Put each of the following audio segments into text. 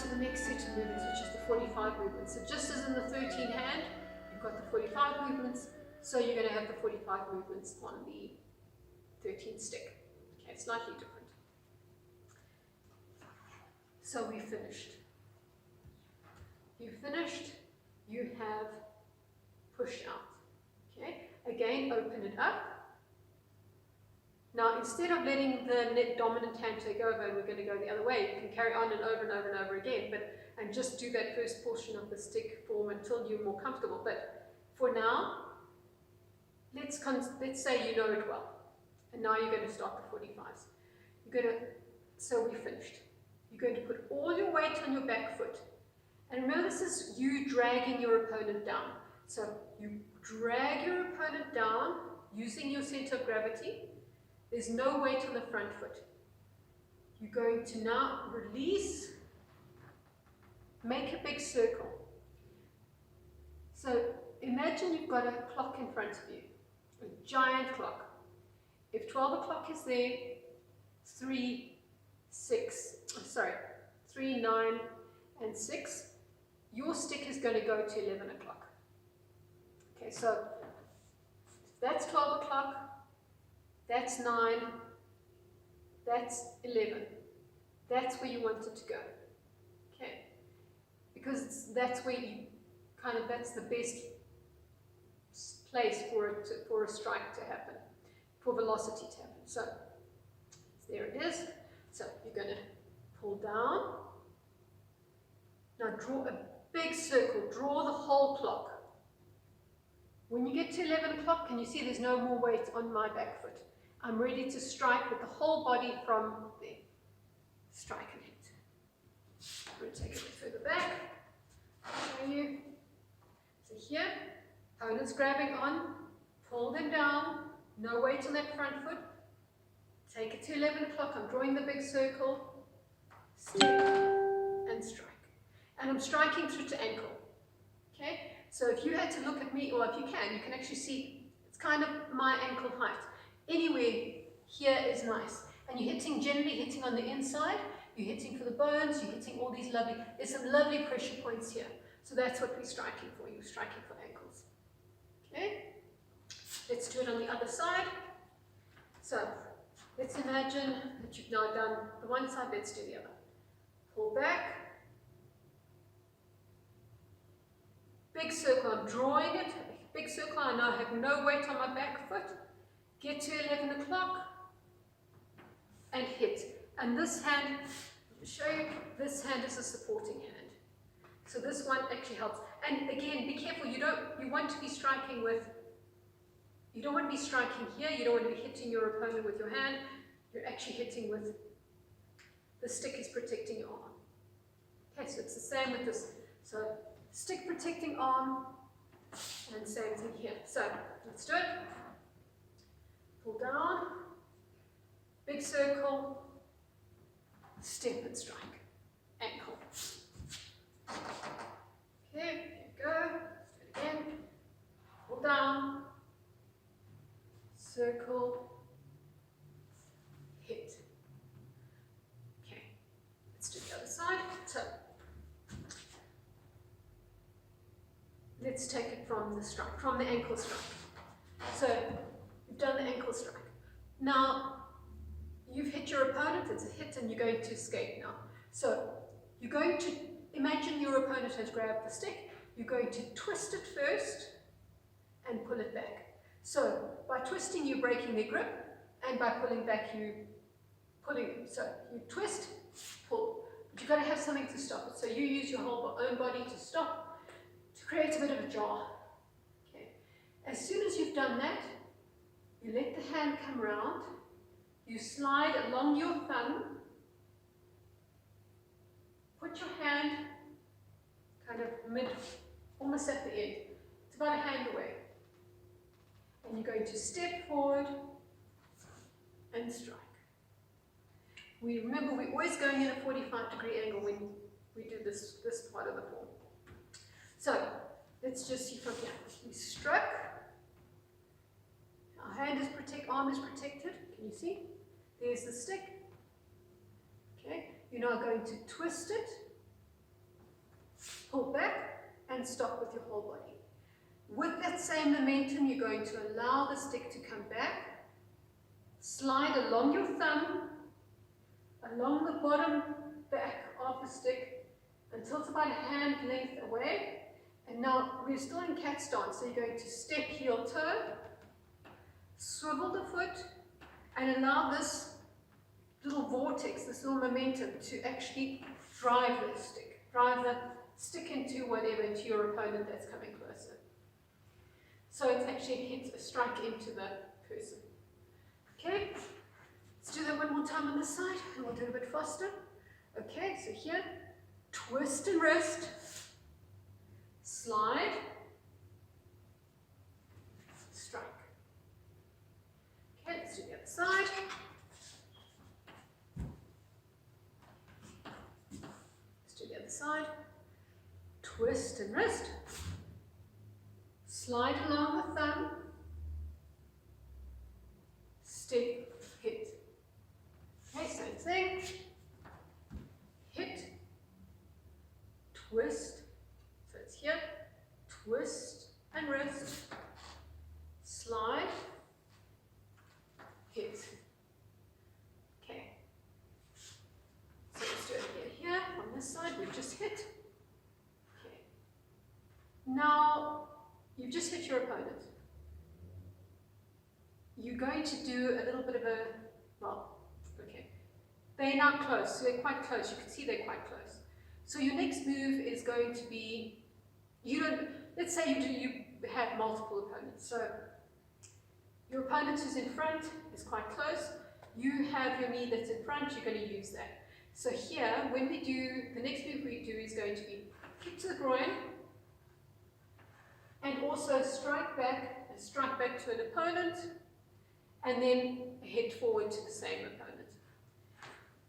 to the next set of movements, which is the 45 movements. So just as in the 13 hand, you've got the 45 movements, so you're going to have the 45 movements on the 13 stick. Okay, slightly different. So we finished. You finished, you have push out. Okay, again, open it up. Now, instead of letting the dominant hand take over and we're going to go the other way, you can carry on and over and over and over again, and just do that first portion of the stick form until you're more comfortable. But for now, let's say you know it well. And now you're going to start the 45s. So we finished. You're going to put all your weight on your back foot. And remember, this is you dragging your opponent down. So you drag your opponent down using your center of gravity. There's no weight on the front foot. You're going to now release, make a big circle. So imagine you've got a clock in front of you, a giant clock. If 12 o'clock is there, 3, 9, and 6, your stick is going to go to 11 o'clock. Okay, so that's 12 o'clock. That's 9, that's 11. That's where you want it to go. Okay? Because that's where you that's the best place for a strike to happen, for velocity to happen. So there it is. So you're going to pull down. Now draw a big circle, draw the whole clock. When you get to 11 o'clock, can you see there's no more weight on my back foot? I'm ready to strike with the whole body from there. Strike and hit. I'm going to take it a bit further back. I'll show you. So here, opponent's grabbing on, pull them down, no weight on that front foot. Take it to 11 o'clock, I'm drawing the big circle, step, and strike. And I'm striking through to ankle. Okay? So if you had to look at me, or if you can actually see, it's kind of my ankle height. Anywhere here is nice. And you're generally hitting on the inside, you're hitting for the bones, you're hitting all these there's some lovely pressure points here. So that's what we're striking for, you're striking for ankles. Okay? Let's do it on the other side. So, let's imagine that you've now done the one side, let's do the other. Pull back. Big circle, I'm drawing it. Big circle, I now have no weight on my back foot. Get to 11 o'clock and hit. And this hand, to show you, this hand is a supporting hand. So this one actually helps. And again, be careful, you want to be striking with, you don't want to be striking here, you don't want to be hitting your opponent with your hand, you're actually hitting with, the stick is protecting your arm. Okay, so it's the same with this. So stick protecting arm, and same thing here. So let's do it. Pull down, big circle, step and strike, ankle. Okay, there you go. Let's do it again. Pull down, circle, hit. Okay, let's do the other side. So let's take it from the strike, from the ankle strike. So you've done the ankle strike. Now you've hit your opponent, it's a hit, and you're going to escape now. So you're going to imagine your opponent has grabbed the stick, you're going to twist it first and pull it back. So by twisting, you're breaking their grip, and by pulling back, you're pulling them. So you twist, pull. But you've got to have something to stop it. So you use your whole own body to stop, to create a bit of a jar. Okay. As soon as you've done that, you let the hand come round, you slide along your thumb, put your hand kind of almost at the end. It's about a hand away. And you're going to step forward and strike. Remember, we're always going in a 45-degree angle when we do this part of the form. So let's just see from here. We struck. Our arm is protected. Can you see? There's the stick. Okay. You're now going to twist it pull back and stop with your whole body. With that same momentum, you're going to allow the stick to come back, slide along your thumb, along the bottom back of the stick until it's about a hand length away. And now we're still in cat stance, so you're going to step heel toe, swivel the foot, and allow this little vortex, this little momentum to actually drive the stick into whatever, into your opponent that's coming closer. So it's actually hit a strike into the person. Okay, let's do that one more time on this side, and we'll do it a bit faster. Okay, so here, twist and wrist, slide, strike. Okay, let's do the other side. Let's do the other side. Twist and wrist. Slide along the thumb. Step, hit. Okay, same thing. Hit. Twist. So it's here. Twist and wrist. Slide. Hit. Okay. So let's do it here. On this side, we've just hit. Okay. Now, you've just hit your opponent. You're going to do a little bit of a, well, okay. They're now close, so they're quite close. You can see they're quite close. So your next move is going to be, let's say you have multiple opponents. So your opponent who's in front is quite close. You have your knee that's in front, you're going to use that. So here, when we do, the next move we do is going to be kick to the groin, and also strike back to an opponent, and then head forward to the same opponent.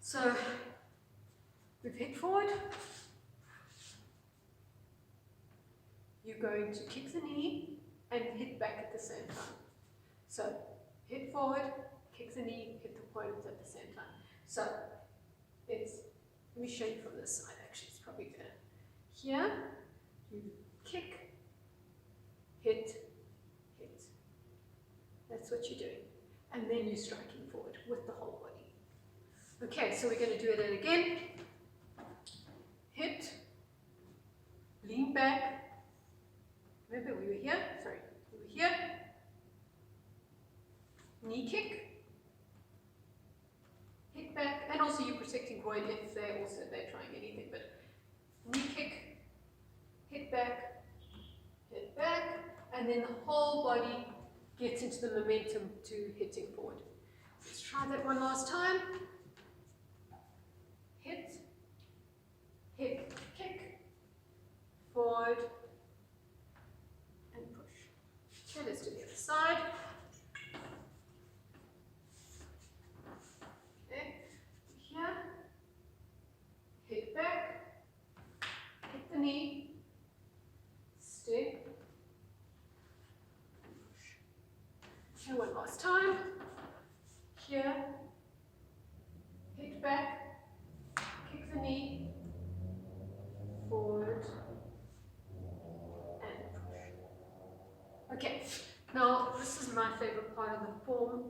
So we've hit forward. You're going to kick the knee and hit back at the same time. So hit forward, kick the knee, hit the opponent at the same time. So let me show you from this side actually, it's probably better. Here, you kick, hit, hit. That's what you're doing. And then you're striking forward with the whole body. Okay, so we're going to do it again. Hit, lean back. Remember, we were here. Sorry, we were here. Knee kick. Hit back. And also you're protecting groin if they're trying anything. But knee kick, hit back, and then the whole body gets into the momentum to hitting forward. Let's try that one last time. Hit, hit, kick, forward, and push. Okay, let's do the other side. Okay, here, hit back, hit the knee, step, and one last time. Here, hit back, kick the knee, forward, and push. Okay, now this is my favorite part of the form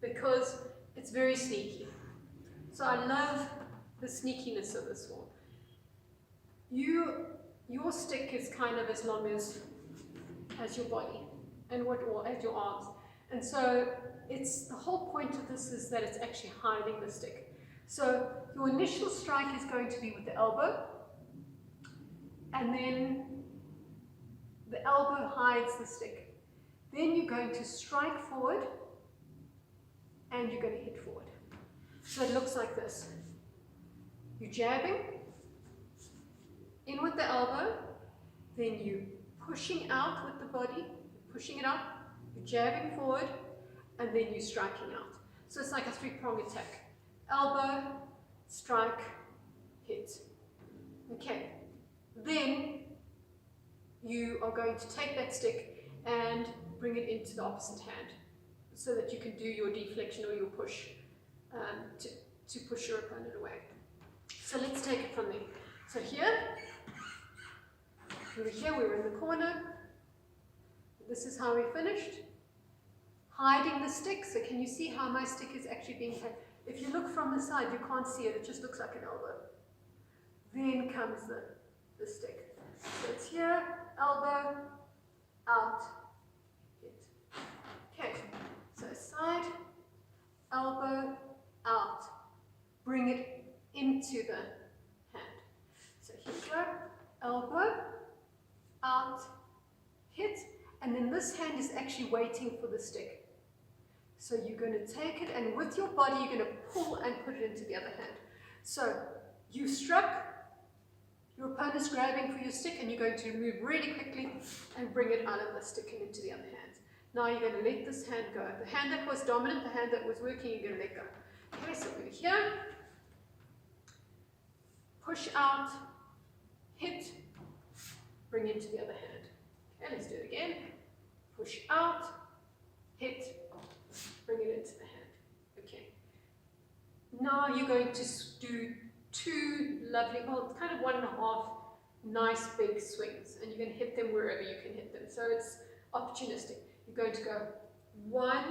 because it's very sneaky. So I love the sneakiness of this form. Your stick is kind of as long as your body and as your arms. And so the whole point of this is that it's actually hiding the stick. So your initial strike is going to be with the elbow, and then the elbow hides the stick. Then you're going to strike forward, and you're going to hit forward. So it looks like this. You're jabbing in with the elbow, then you're pushing out with the body, pushing it up, you're jabbing forward, and then you're striking out. So it's like a three-prong attack. Elbow, strike, hit. Okay. Then you are going to take that stick and bring it into the opposite hand so that you can do your deflection or your push to push your opponent away. So let's take it from there. So here, We were here, we were in the corner. This is how we finished. Hiding the stick. So can you see how my stick is actually being hid? If you look from the side, you can't see it. It just looks like an elbow. Then comes the stick. So it's here, elbow, out, hit. Okay, so side, elbow, out. Bring it into the hand. So here we go, elbow, out, hit. And then this hand is actually waiting for the stick. So you're going to take it, and with your body, you're going to pull and put it into the other hand. So you struck, your opponent's grabbing for your stick, and you're going to move really quickly and bring it out of the stick and into the other hand. Now you're going to let this hand go. The hand that was dominant, the hand that was working, you're going to let go. Okay, so we're here. Push out, hit, bring into the other hand. Okay, let's do it again. Push out, hit, bring it into the hand. Okay. Now you're going to do two lovely, well, it's kind of 1.5 nice big swings, and you're going to hit them wherever you can hit them. So it's opportunistic. You're going to go 1,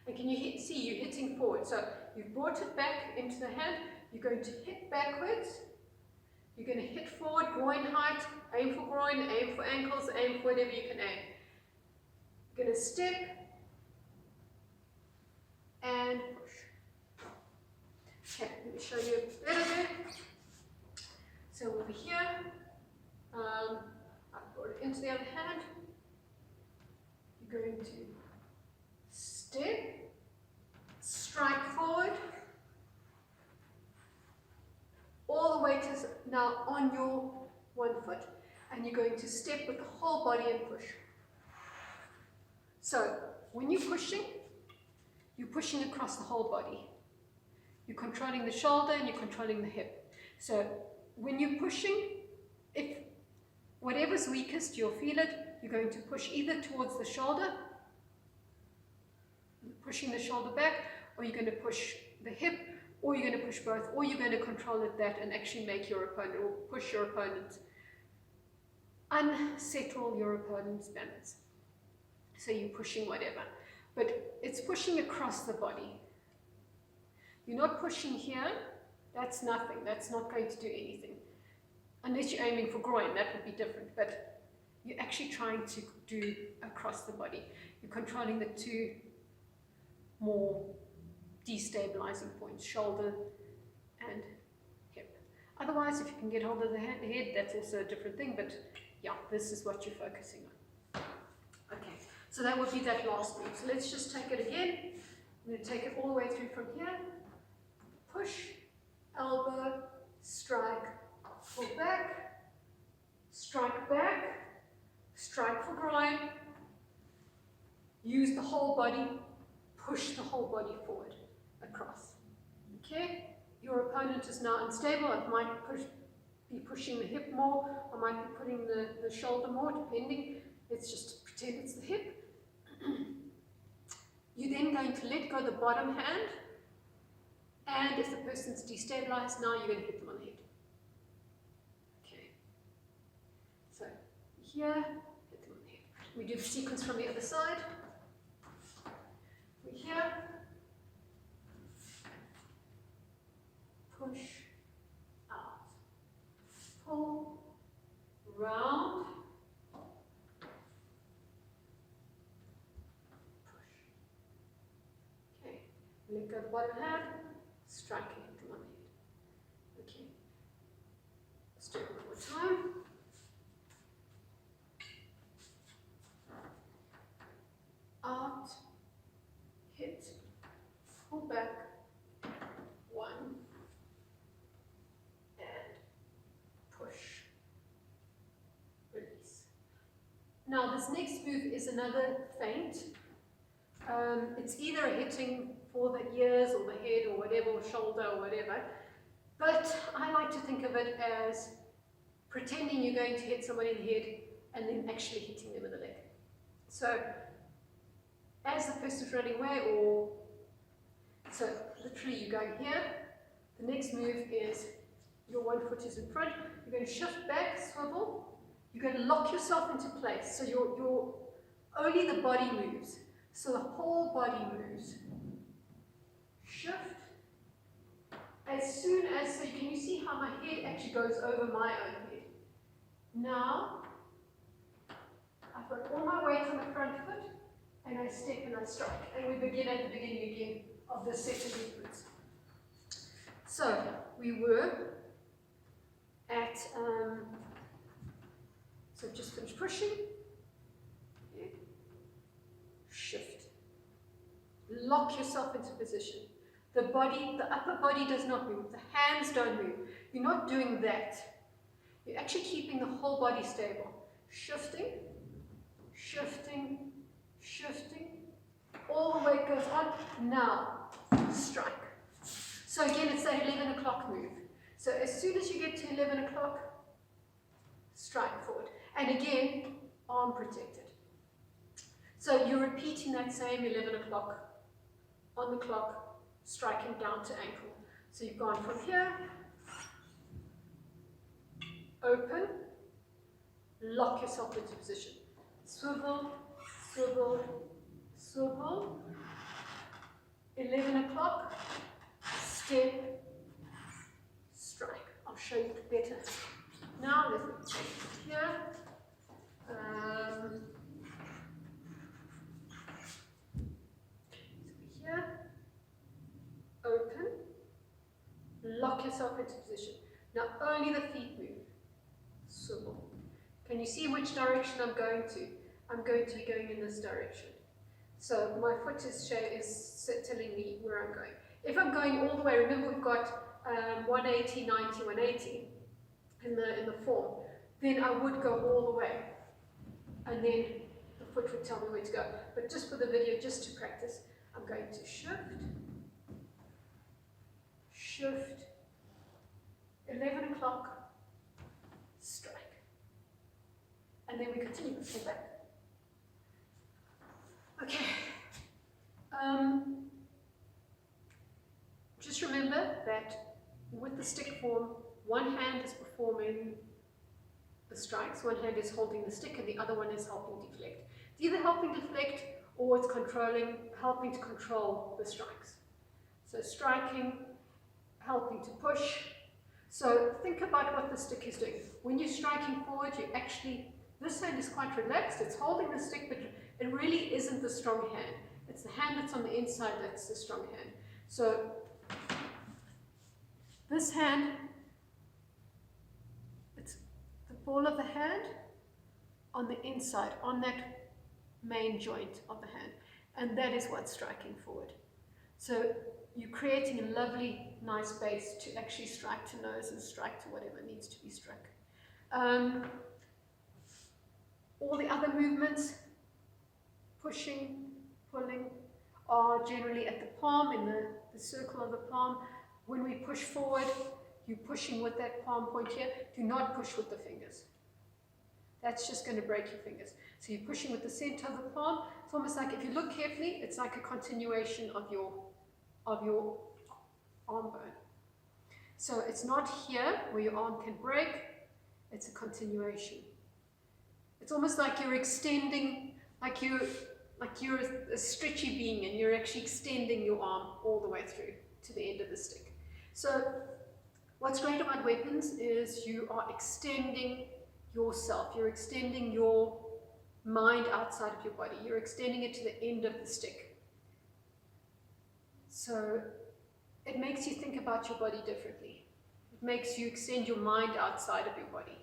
and can you see you're hitting forward. So you've brought it back into the hand. You're going to hit backwards. You're going to hit forward, groin height, aim for groin, aim for ankles, aim for whatever you can aim. You're going to step and push. Okay, let me show you a better there. So over here, I've brought it into the other hand. You're going to step, strike forward. All the weight is now on your one foot, and you're going to step with the whole body and push. So when you're pushing across the whole body. You're controlling the shoulder and you're controlling the hip. So when you're pushing, if whatever's weakest, you'll feel it, you're going to push either towards the shoulder, pushing the shoulder back, or you're going to push the hip, or you're going to push both, or you're going to control it that and actually make your opponent, or push your opponent, unsettle your opponent's balance. So you're pushing whatever, but it's pushing across the body. You're not pushing here, that's nothing, that's not going to do anything. Unless you're aiming for groin, that would be different, but you're actually trying to do across the body. You're controlling the two more destabilizing points, shoulder and hip. Otherwise, if you can get hold of the head, that's also a different thing, but yeah, this is what you're focusing on. Okay, so that would be that last move. So let's just take it again. I'm going to take it all the way through from here. Push, elbow, strike, pull back, strike back, strike for groin, use the whole body, push the whole body forward, across. Okay? Your opponent is now unstable. It might be pushing the hip more, or might be putting the shoulder more, depending. Let's just pretend it's the hip. You're then going to let go the bottom hand, and if the person's destabilized, now you're going to hit them on the head. Okay. So here, hit them on the head. We do the sequence from the other side. We're here. Push, out, pull, round, push. Okay, let go of the bottom hand, strike and hit them on the head. Okay, let's do it one more time. Out, hit, pull back, 1, now this next move is another feint. It's either hitting for the ears or the head or whatever, or shoulder or whatever, but I like to think of it as pretending you're going to hit somebody in the head and then actually hitting them in the leg. So as the person's running away, or so literally you're going here, the next move is your one foot is in front, you're going to shift back, swivel, You're going to lock yourself into place. So your only the body moves. So the whole body moves. Shift. As soon as, so can you see how my head actually goes over my own head? Now, I've got all my weight on the front foot, and I step and I strike. And we begin at the beginning again of the set of movements. So, we were at, so just finish pushing, okay. Shift. Lock yourself into position. The body, the upper body does not move, the hands don't move. You're not doing that. You're actually keeping the whole body stable. Shifting, shifting, shifting, all the way it goes on. Now, strike. So again, it's that 11 o'clock move. So as soon as you get to 11 o'clock, strike forward. And again, arm protected. So you're repeating that same 11 o'clock on the clock, striking down to ankle. So you've gone from here, open, lock yourself into position. Swivel, swivel, swivel. 11 o'clock, step, strike. I'll show you better. Now let me take it here. Here, open, lock yourself into position. Now only the feet move. Swivel. Can you see which direction I'm going to? I'm going to be going in this direction. So my foot is telling me where I'm going. If I'm going all the way, remember we've got 180, 90, 180 in the form, then I would go all the way. And then the foot would tell me where to go. But just for the video, just to practice, I'm going to shift, shift, 11 o'clock, strike. And then we continue with the back. Okay. Just remember that with the stick form, one hand is performing the strikes, one hand is holding the stick, and the other one is helping deflect. It's either helping deflect or it's helping to control the strikes. So striking, helping to push. So think about what the stick is doing. When you're striking forward, you actually, this hand is quite relaxed, it's holding the stick, but it really isn't the strong hand. It's the hand that's on the inside that's the strong hand. So this hand, it's the ball of the hand on the inside, on that main joint of the hand. And that is what's striking forward. So you're creating a lovely, nice base to actually strike to nose and strike to whatever needs to be struck. All the other movements, pushing, pulling, are generally at the palm, in the circle of the palm. When we push forward, you're pushing with that palm point here. Do not push with the fingers. That's just going to break your fingers. So you're pushing with the center of the palm. It's almost like, if you look carefully, it's like a continuation of your arm bone. So it's not here where your arm can break, it's a continuation. It's almost like you're extending, like you're a stretchy being, and you're actually extending your arm all the way through to the end of the stick. So what's great about weapons is you are extending yourself, you're extending your mind outside of your body, you're extending it to the end of the stick. So it makes you think about your body differently. It makes you extend your mind outside of your body.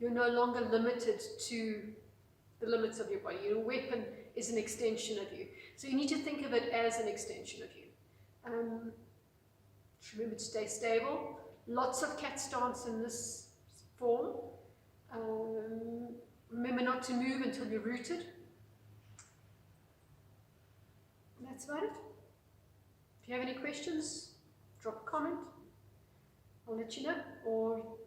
You're no longer limited to the limits of your body. Your weapon is an extension of you. So you need to think of it as an extension of you. Remember to stay stable. Lots of cat stance in this form. Remember not to move until you're rooted. And that's about it. If you have any questions, drop a comment. I'll let you know. Or